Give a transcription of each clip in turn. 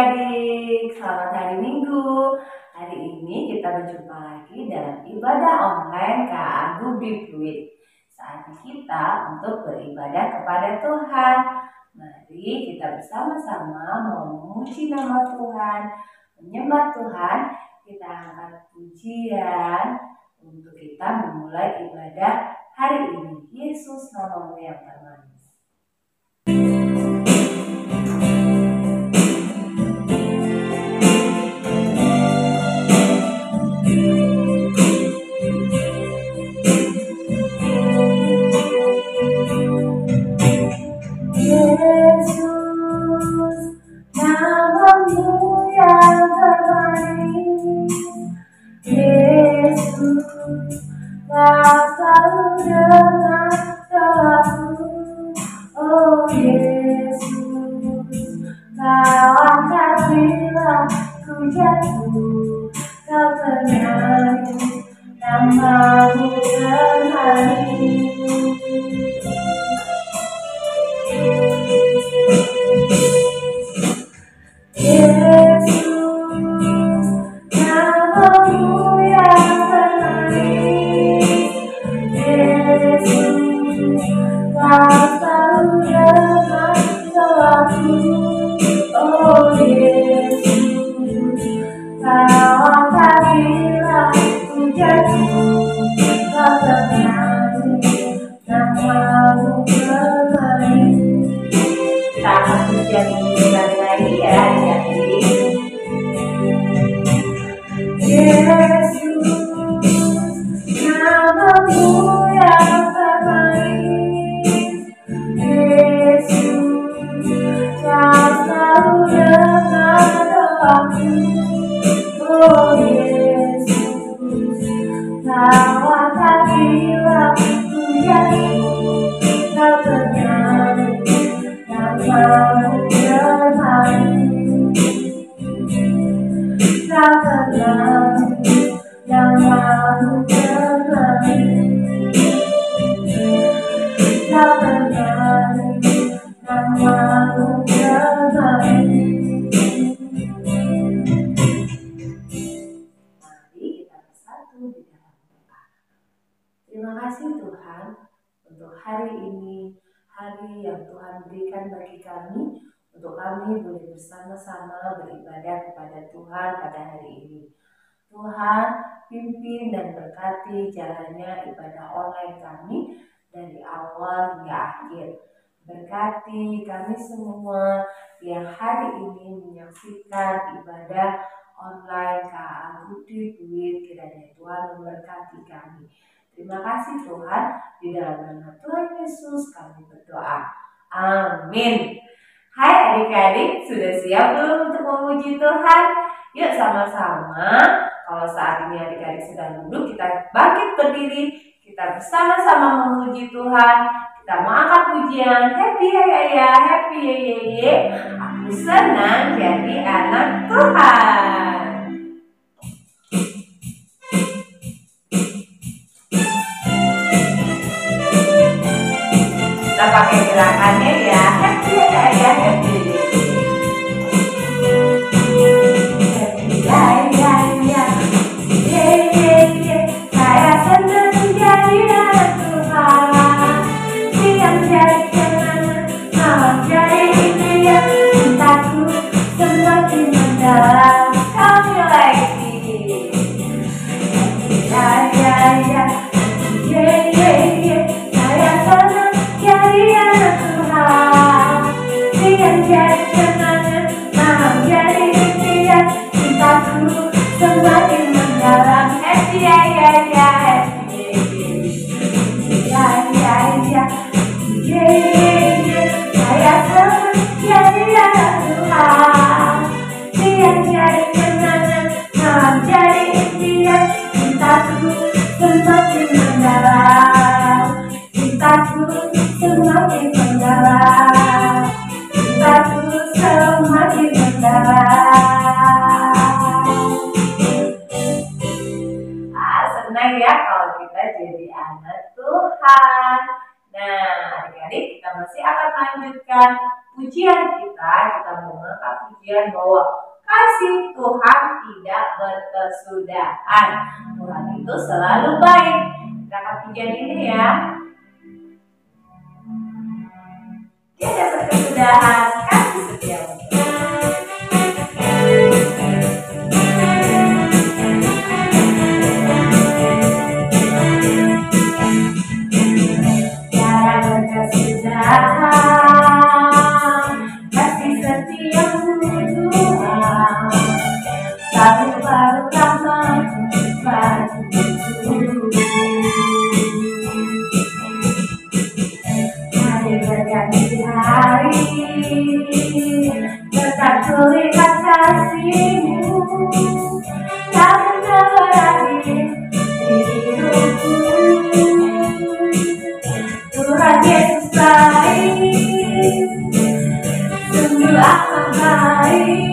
adik-adik, selamat hari Minggu. Hari ini kita berjumpa lagi dalam ibadah online KA Gubri Fluid. Saatnya kita untuk beribadah kepada Tuhan. Mari kita bersama-sama memuji nama Tuhan, menyembah Tuhan. Kita angkat pujian untuk kita memulai ibadah hari ini. Yesus, namamu yang termanis. Terima kasih Tuhan untuk hari ini, hari yang Tuhan berikan bagi kami, untuk kami boleh bersama-sama beribadah kepada Tuhan pada hari ini. Tuhan pimpin dan berkati jalannya ibadah online kami dari awal hingga akhir. Berkati kami semua yang hari ini menyaksikan ibadah online KA Gubri Fluid, kiranya Tuhan memberkati kami. Terima kasih Tuhan, di dalam nama Tuhan Yesus kami berdoa. Amin. Hai adik-adik, sudah siap belum untuk memuji Tuhan? Yuk sama-sama, kalau saat ini adik-adik sudah duduk, kita bangkit berdiri, kita bersama-sama memuji Tuhan. Kita mengangkat pujian, happy ya, happy ye. Aku senang jadi anak Tuhan. Kita pakai gerakannya ya, happy ya, happy. Saya senang jadi anak Tuhan. Siang jadi kenangan, malam jadi impian. Cintaku semakin mendalam. Kami lagi. Saya senang jadi anak Tuhan. Siang jadi kenangan, malam jadi impian. Cintaku semakin mendalam. Happy ya, happy ya. Saya senang jadi anak Tuhan. Siang jadi kenangan, malam jadi impian. Cintaku semakin mendalam. Cintaku semakin mendalam. Cintaku semakin mendalam. Senang ya kalau kita jadi anak Tuhan. Nah, adik-adik, kita masih akan lanjutkan pujian kita. Kita mau mengangkat pujian bahwa kasih Tuhan tidak berkesudahan. Tuhan itu selalu baik. Kita akan pujian ini ya. Tiada berkesudahan kasih setiamu. Kasih setiamu Tuhan, baru ramah hari berganti hari, tetap terlihat kasih-Mu, tak pernah berakhir di hidupku. Tuhan Yesus baik, sungguh amat baik,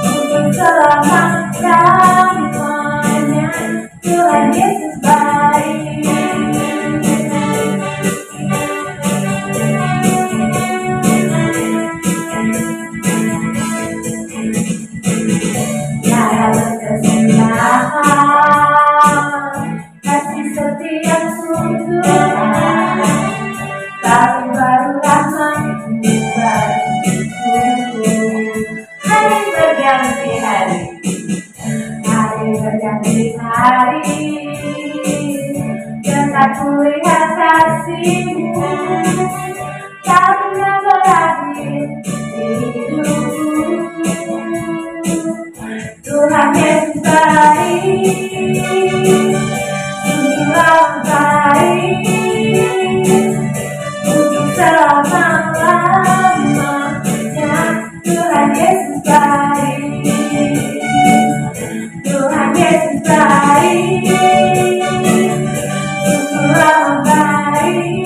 untuk selama-lamanya. Tuhan Yesus baik. Tiada berkesudahan kasih setiamu Tuhan, baru rahmat-Mu bagiku. Hari berganti hari, hari berganti hari, tetap kulihat kasih-Mu, tak pernah berakhir di hidupku. Tuhan Yesus baik, sungguh amat baik, untuk selama-lamanya. Tuhan Yesus baik, Tuhan Yesus baik, sungguh amat baik,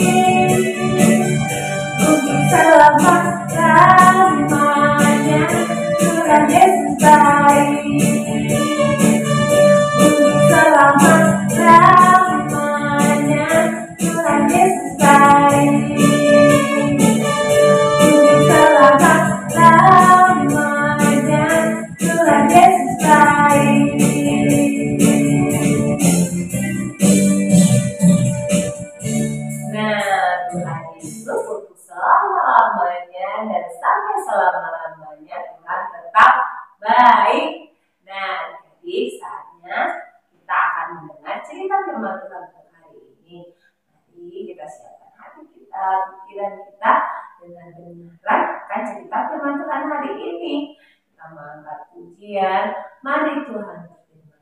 untuk selama-lamanya. Tuhan Yesus baik, untuk selama-lamanya. Tuhan Yesus baik, untuk selama-lamanya. Tuhan Yesus baik. Nah, Tuhan itu untuk selama-lamanya dan sampai selama-lamanya Tuhan tetap baik. Nah, jadi saatnya kita akan mendengar cerita firman Tuhan untuk hari ini. Mari kita siapkan hati kita, pikiran kita dengan dengarkan akan cerita firman Tuhan hari ini. Kita mengangkat pujian, mari Tuhan berfirman.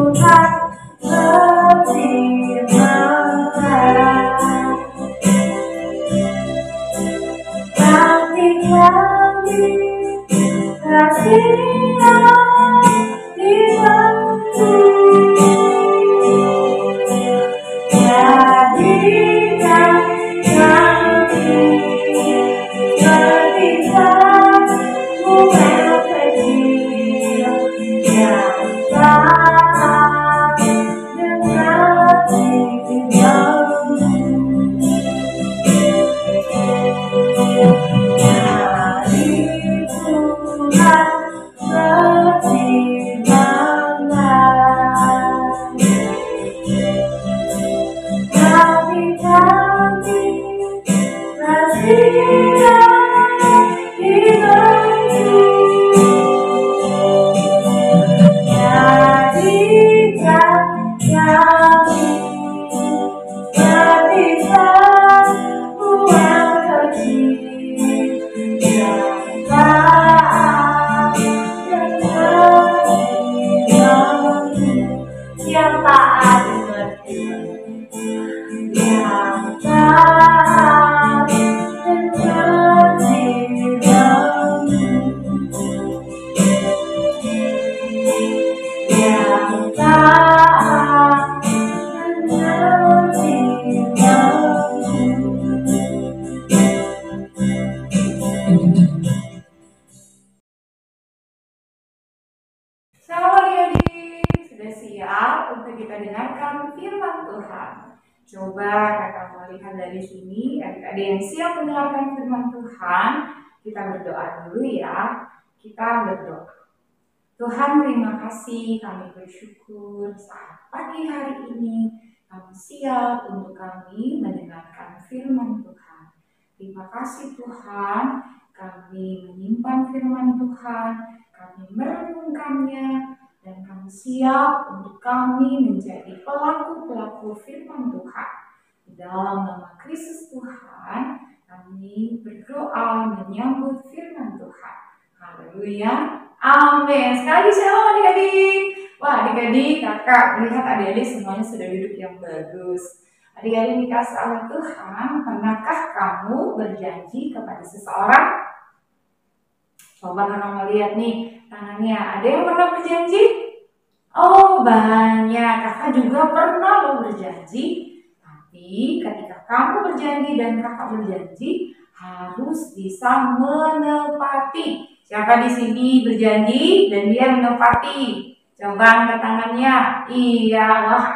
Tuhan firman Tuhan. Coba kakak melihat dari sini, adik-adik yang siap mendengarkan firman Tuhan, kita berdoa dulu ya. Kita berdoa. Tuhan, terima kasih, kami bersyukur saat pagi hari ini kami siap untuk kami mendengarkan firman Tuhan. Terima kasih Tuhan, kami menyimpan firman Tuhan, kami merenungkannya, dan kami siap untuk kami menjadi pelaku-pelaku firman Tuhan. Di dalam nama Kristus Tuhan, kami berdoa menyambut firman Tuhan. Haleluya. Amin. Sekali lagi shalom adik-adik. Wah, adik-adik, kakak melihat adik-adik semuanya sudah duduk yang bagus. Adik-adik dikasih oleh Tuhan, pernahkah kamu berjanji kepada seseorang? Coba kakak melihat nih tangannya. Ada yang pernah berjanji? Oh, banyak. Kakak juga pernah loh berjanji. Tapi ketika kamu berjanji dan kakak berjanji, harus bisa menepati. Siapa di sini berjanji dan dia menepati? Coba angkat tangannya. Iya, wah,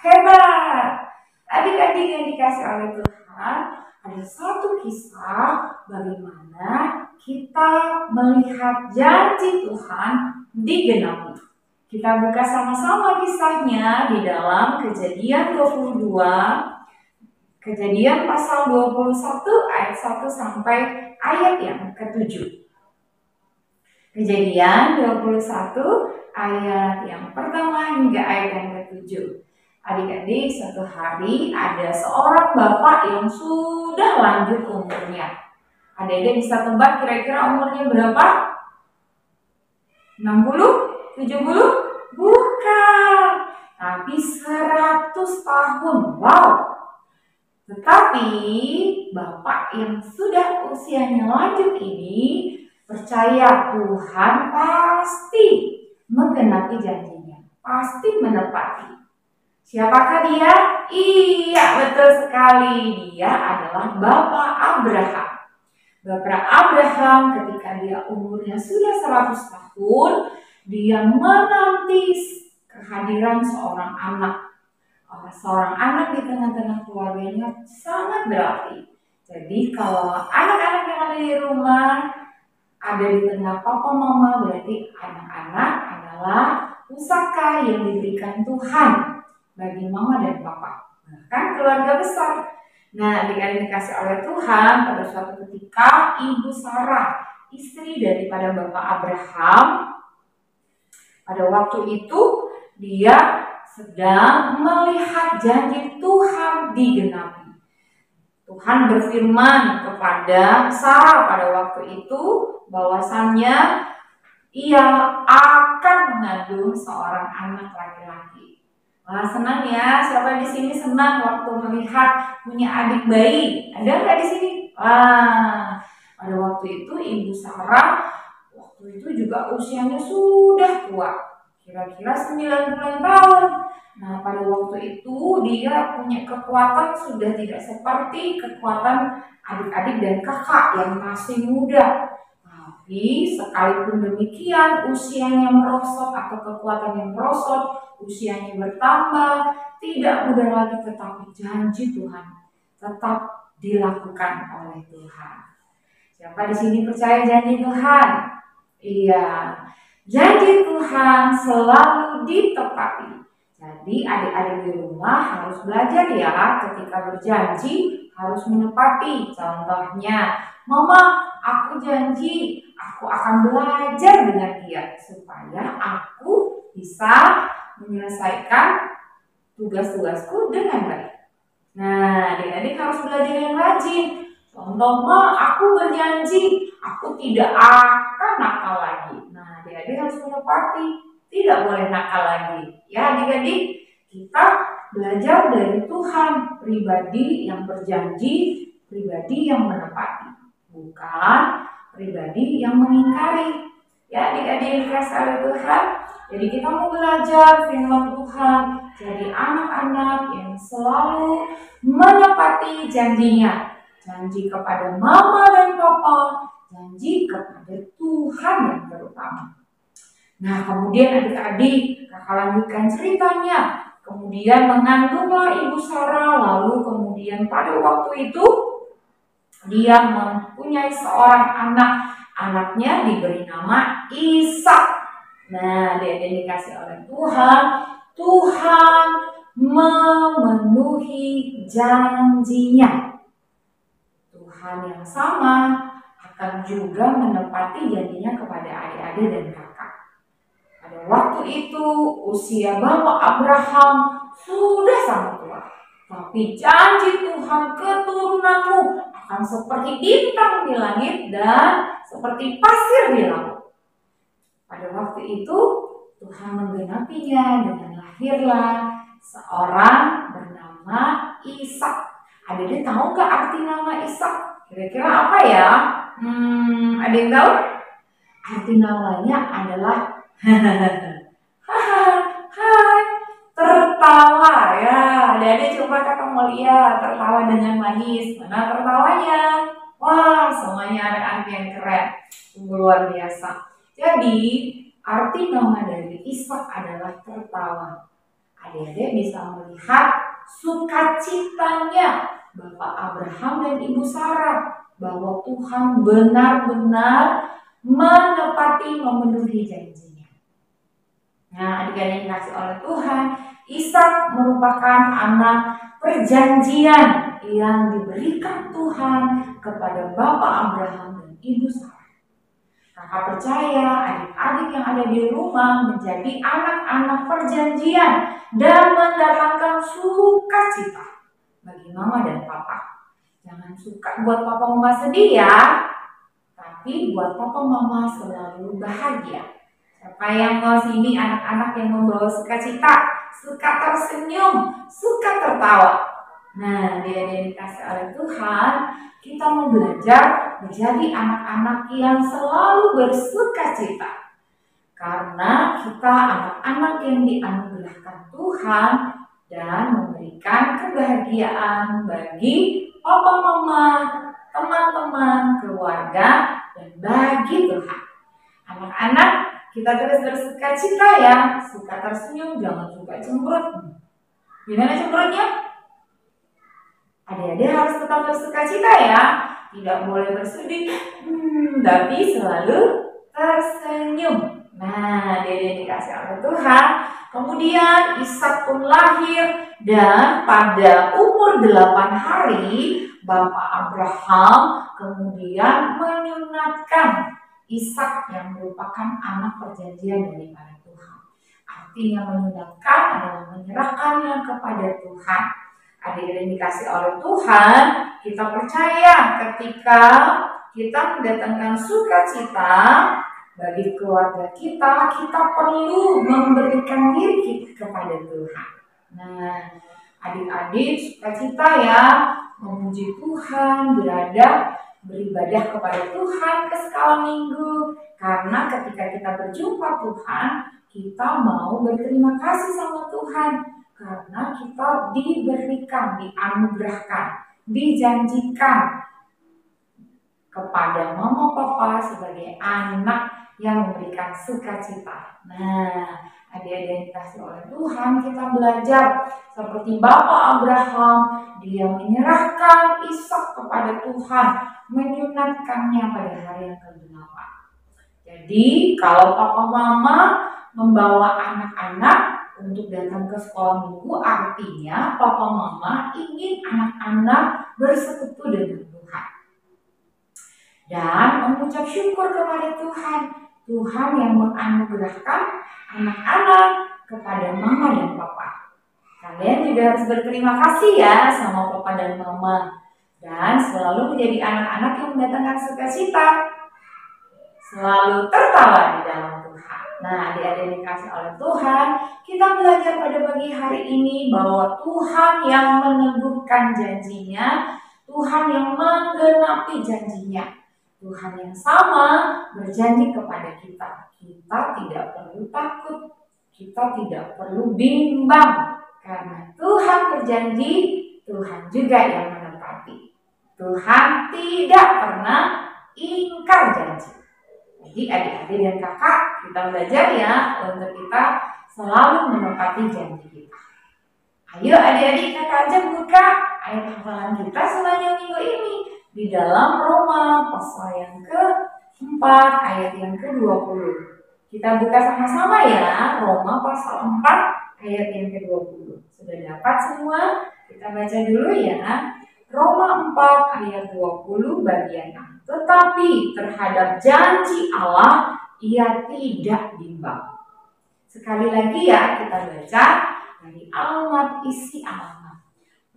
hebat. Adik-adik yang dikasih oleh Tuhan, ada satu kisah bagaimana kita melihat janji Tuhan digenapi. Kita buka sama-sama kisahnya di dalam Kejadian 22, Kejadian pasal 21 ayat 1 sampai ayat yang ke-7. Kejadian 21 ayat yang pertama hingga ayat yang ke-7. Adik-adik, suatu hari ada seorang bapak yang sudah lanjut umurnya. Adik-adik bisa tebak kira-kira umurnya berapa? 60? 70? Bukan, tapi 100 tahun. Wow. Tetapi bapak yang sudah usianya lanjut ini percaya Tuhan pasti menggenapi janjinya, pasti menepati. Siapakah dia? Iya, betul sekali. Dia adalah Bapak Abraham. Bapak Abraham ketika dia umurnya sudah 100 tahun, dia menanti kehadiran seorang anak. Seorang anak di tengah-tengah keluarganya sangat berarti. Jadi kalau anak-anak yang ada di rumah ada di tengah papa mama, berarti anak-anak adalah pusaka yang diberikan Tuhan bagi mama dan papa, bahkan keluarga besar. Nah, adik-adik dikasih oleh Tuhan, pada suatu ketika Ibu Sarah, istri daripada Bapak Abraham, pada waktu itu dia sedang melihat janji Tuhan digenapi. Tuhan berfirman kepada Sarah pada waktu itu bahwasannya ia akan mengandung seorang anak laki-laki. Wah, senang ya. Siapa di sini senang waktu melihat punya adik bayi? Ada nggak di sini? Wah, pada waktu itu Ibu Sarah waktu itu juga usianya sudah tua, kira-kira 90 tahun. Nah, pada waktu itu dia punya kekuatan sudah tidak seperti kekuatan adik-adik dan kakak yang masih muda. Tapi sekalipun demikian usianya merosot atau kekuatan yang merosot, usianya bertambah, tidak mudah lagi, tetapi janji Tuhan tetap dilakukan oleh Tuhan. Siapa di sini percaya janji Tuhan? Iya, janji Tuhan selalu ditepati. Jadi adik-adik di rumah harus belajar ya, ketika berjanji harus menepati. Contohnya, Mama, aku janji aku akan belajar dengan dia supaya aku bisa menyelesaikan tugas-tugasku dengan baik. Nah, adik-adik harus belajar yang rajin. Contoh, Ma, aku berjanji aku tidak akan nakal lagi. Nah, adik-adik harus menepati, tidak boleh nakal lagi. Ya, adik-adik, kita belajar dari Tuhan, pribadi yang berjanji, pribadi yang menepati, bukan pribadi yang mengingkari. Ya, adik-adik dikasih oleh Tuhan. Jadi kita mau belajar firman Tuhan, jadi anak-anak yang selalu menepati janjinya. Janji kepada mama dan papa, janji kepada Tuhan yang terutama. Nah, kemudian adik-adik, kakak lanjutkan ceritanya. kemudian mengandunglah ibu Sarah, lalu kemudian pada waktu itu dia mempunyai seorang anak, anaknya diberi nama Ishak. Nah, dia dikasih oleh Tuhan, Tuhan memenuhi janjinya. Tuhan yang sama akan juga menepati janjinya kepada adik-adik dan kakak. Pada waktu itu usia Bapak Abraham sudah sangat tua, tapi janji Tuhan keturunanmu akan seperti bintang di langit dan seperti pasir di laut. Pada waktu itu Tuhan menggenapinya dengan lahirlah seorang bernama Ishak. Adik-adik tahu gak arti nama Ishak? Kira-kira apa ya? Ada yang tahu? Arti namanya adalah hai, tertawa ya. Adik-adik coba kakak mau lihat tertawa dengan manis. Mana tertawanya? Wah, semuanya anak-anak yang keren, luar biasa. Jadi arti nama dari Ishak adalah tertawa. Adik-adik bisa melihat sukacitanya Bapak Abraham dan Ibu Sarah bahwa Tuhan benar-benar menepati, memenuhi janjinya. Nah, adik-adik yang dikasih oleh Tuhan, Ishak merupakan anak perjanjian yang diberikan Tuhan kepada Bapak Abraham dan Ibu Sarah. Kakak percaya adik-adik yang ada di rumah menjadi anak-anak perjanjian dan mendatangkan sukacita bagi mama dan papa. Jangan suka buat papa mama sedih ya, tapi buat papa mama selalu bahagia. Siapa yang mau sini anak-anak yang membawa sukacita, suka tersenyum, suka tertawa. Nah, dia dikasih oleh Tuhan, kita mau belajar menjadi anak-anak yang selalu bersukacita. Karena kita anak-anak yang dianugerahkan Tuhan dan memberikan kebahagiaan bagi papa mama, teman-teman, keluarga, dan bagi Tuhan. Anak-anak, kita terus bersukacita ya, suka tersenyum, jangan suka cemberut. Gimana cemberutnya? Adik-adik harus tetap bersukacita ya, tidak boleh bersedih, tapi selalu tersenyum. Nah, dia dikasih oleh Tuhan. Kemudian Ishak pun lahir dan pada umur 8 hari Bapak Abraham kemudian menyunatkan Ishak yang merupakan anak perjanjian daripada Tuhan. Artinya menyunatkan adalah menyerahkannya kepada Tuhan. Adik-adik dikasih oleh Tuhan, kita percaya ketika kita mendatangkan sukacita bagi keluarga kita, kita perlu memberikan diri kita kepada Tuhan. Nah, adik-adik sukacita ya, memuji Tuhan, beribadah kepada Tuhan ke skala minggu. Karena ketika kita berjumpa Tuhan, kita mau berterima kasih sama Tuhan. Karena kita diberikan, dianugerahkan, dijanjikan kepada mama papa sebagai anak yang memberikan sukacita. Nah, adik-adik yang dikasih oleh Tuhan, kita belajar seperti Bapak Abraham, dia menyerahkan Ishak kepada Tuhan, menyunatkannya pada hari yang ke-8. Jadi, kalau papa mama membawa anak-anak untuk datang ke sekolah minggu, artinya papa mama ingin anak-anak bersekutu dengan Tuhan dan mengucap syukur kepada Tuhan. Tuhan yang menganugerahkan anak-anak kepada mama dan papa. Kalian juga harus berterima kasih ya sama papa dan mama, dan selalu menjadi anak-anak yang mendatangkan sukacita, selalu tertawa di dalam Tuhan. Nah, adik-adik dikasih oleh Tuhan, kita belajar pada pagi hari ini bahwa Tuhan yang meneguhkan janjinya, Tuhan yang menggenapi janjinya, Tuhan yang sama berjanji kepada kita. Kita tidak perlu takut, kita tidak perlu bimbang, karena Tuhan berjanji, Tuhan juga yang menepati. Tuhan tidak pernah ingkar janji. Jadi adik-adik dan kakak, kita belajar ya untuk kita selalu menepati janji kita. Ayo adik-adik kakak aja buka ayat hafalan kita sepanjang minggu ini di dalam Roma pasal yang ke-4 ayat yang ke-20. Kita buka sama-sama ya, Roma pasal 4 ayat yang ke-20. Sudah dapat semua? Kita baca dulu ya. Roma 4 ayat 20 bagian A. Tetapi terhadap janji Allah ia tidak bimbang. Sekali lagi ya, kita baca dari alamat isi alamat.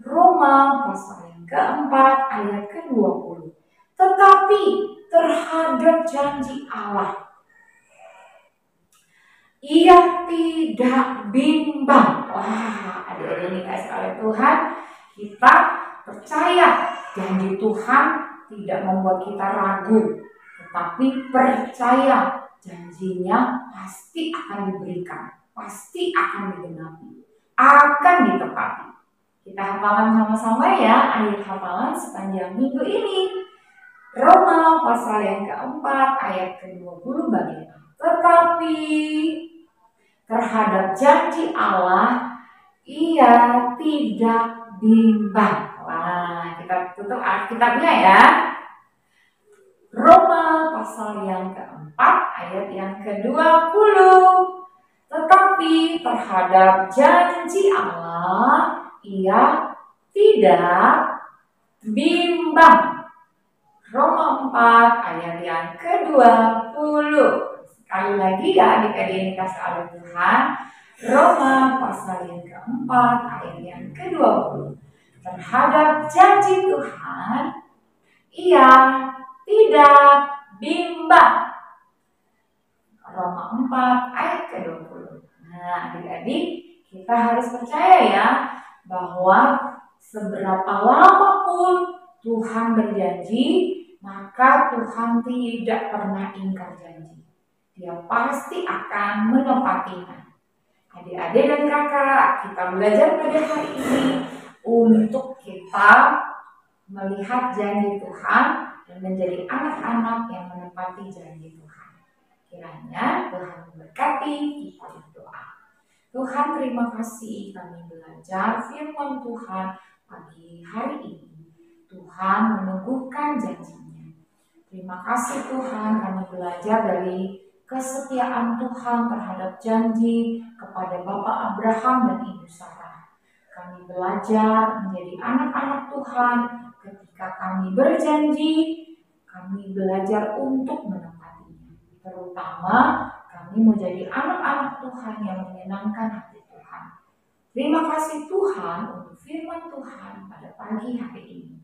Roma pasal yang keempat ayat ke-20. Tetapi terhadap janji Allah ia tidak bimbang. Wah, adik-adik ini kasih oleh Tuhan, kita percaya janji Tuhan tidak membuat kita ragu, tetapi percaya janjinya pasti akan diberikan, pasti akan digenapi, akan ditepati. Kita hafalkan sama-sama ya ayat hafalan sepanjang minggu ini. Roma pasal yang keempat ayat ke-20 bagian A. Tetapi terhadap janji Allah ia tidak bimbang. Wah, kita tutup Alkitabnya ya. Roma pasal yang keempat ayat yang ke-20. Tetapi terhadap janji Allah ia tidak bimbang. Roma 4 ayat yang ke-20. Sekali lagi ya adik-adik dikasih oleh Tuhan. Roma pasal yang keempat ayat yang ke-20. Terhadap janji Tuhan ia tidak bimbang. Roma 4 ayat ke-20. Nah adik-adik, kita harus percaya ya bahwa seberapa lama pun Tuhan berjanji, maka Tuhan tidak pernah ingkar janji. Dia pasti akan menepatinya. Adik-adik dan kakak, kita belajar pada hari ini untuk kita melihat janji Tuhan dan menjadi anak-anak yang menepati janji Tuhan. Kiranya Tuhan memberkati kita berdoa. Tuhan, terima kasih kami belajar firman Tuhan pagi hari ini. Tuhan meneguhkan janjinya. Terima kasih Tuhan, kami belajar dari kesetiaan Tuhan terhadap janji kepada Bapak Abraham dan Ibu Sarah. Kami belajar menjadi anak-anak Tuhan ketika kami berjanji, kami belajar untuk menepatinya. Terutama kami menjadi anak-anak Tuhan yang menyenangkan hati Tuhan. Terima kasih Tuhan untuk firman Tuhan pada pagi hari ini.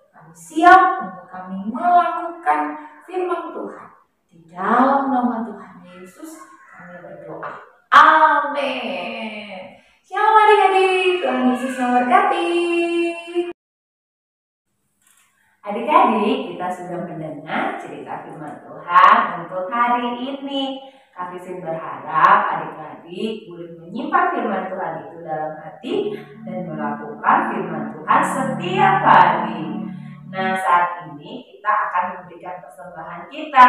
Kami siap untuk kami melakukan firman Tuhan. Di dalam nama Tuhan Yesus kami berdoa. Amin. Shalom adik-adik, Tuhan Yesus memberkati. Adik-adik, kita sudah mendengar cerita firman Tuhan untuk hari ini. Kami sih berharap adik-adik boleh menyimpan firman Tuhan itu dalam hati dan melakukan firman Tuhan setiap hari. Nah, saat ini kita akan memberikan persembahan kita.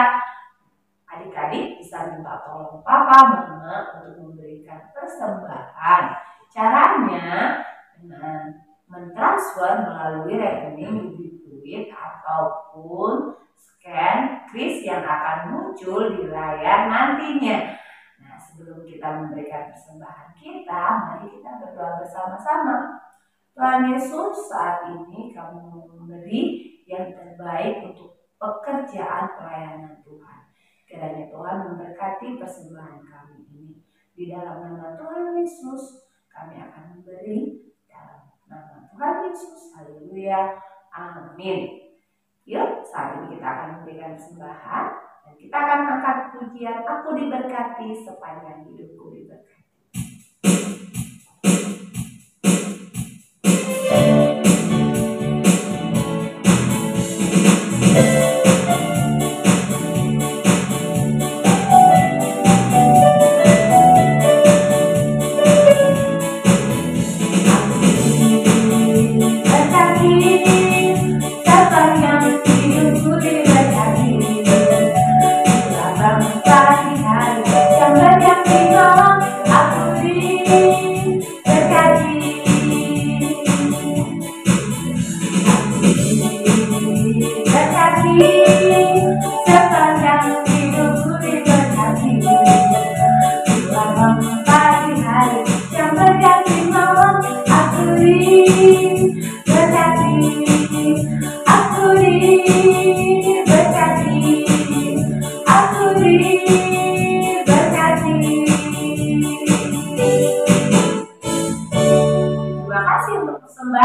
Adik-adik bisa minta tolong papa, mama untuk memberikan persembahan. Caranya dengan mentransfer melalui rekening duit ataupun scan kris yang akan muncul di layar nantinya. Nah, sebelum kita memberikan persembahan kita, mari kita berdoa bersama-sama. Tuhan Yesus, saat ini kamu memberi yang terbaik untuk pekerjaan pelayanan Tuhan. Kiranya Tuhan memberkati persembahan kami ini. Di dalam nama Tuhan Yesus, kami akan memberi dalam nama Tuhan Yesus. Haleluya. Amin. Yuk, saat ini kita akan memberikan persembahan dan kita akan angkat pujian Aku Diberkati Sepanjang Hidupku Diberkati.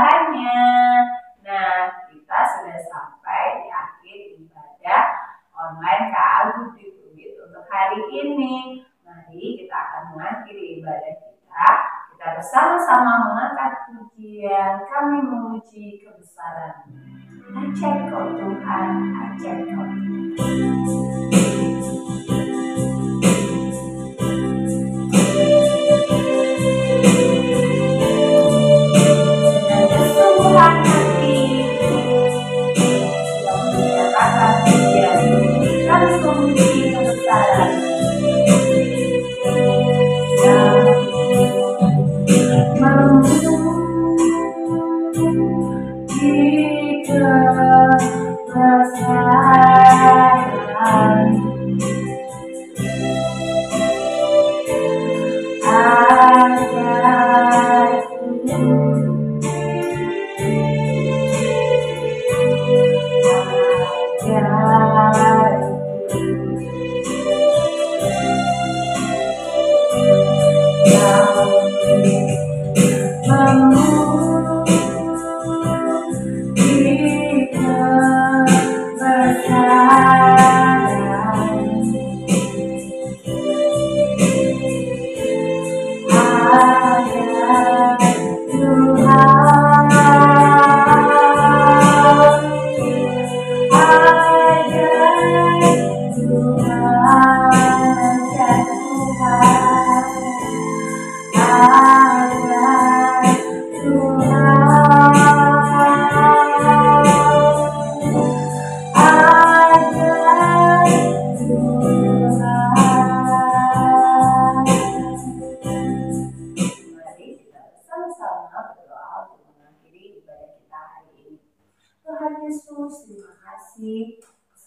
caranya. Nah, kita sudah sampai di akhir ibadah online KA Budi Pluit untuk hari ini. Mari kita akan mengakhiri ibadah kita. Kita bersama-sama mengangkat pujian, kami memuji kebesaran-Mu. Ajaib Kau Tuhan, ajaib Kau kesungguhan hati yang menyatakan pujian, kami memuji kebesaran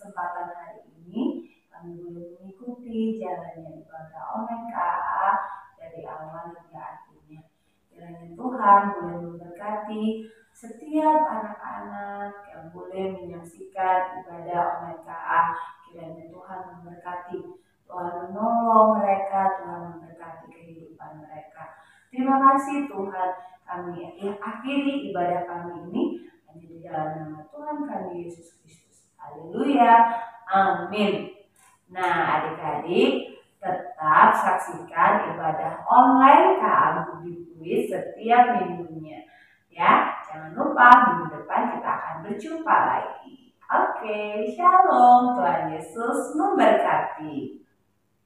kesempatan hari ini kami boleh mengikuti jalannya ibadah online KA dari awal hingga akhirnya. Kiranya Tuhan boleh memberkati setiap anak-anak yang boleh menyaksikan ibadah online KA. Kiranya Tuhan memberkati, Tuhan menolong mereka, Tuhan memberkati kehidupan mereka. Terima kasih Tuhan, kami akhiri ibadah kami ini hanya di dalam nama Tuhan kami Yesus Kristus. Haleluya, amin. Nah, adik-adik tetap saksikan ibadah online KA Budi Pluit setiap minggunya. Ya, jangan lupa minggu depan kita akan berjumpa lagi. Oke, shalom, Tuhan Yesus memberkati.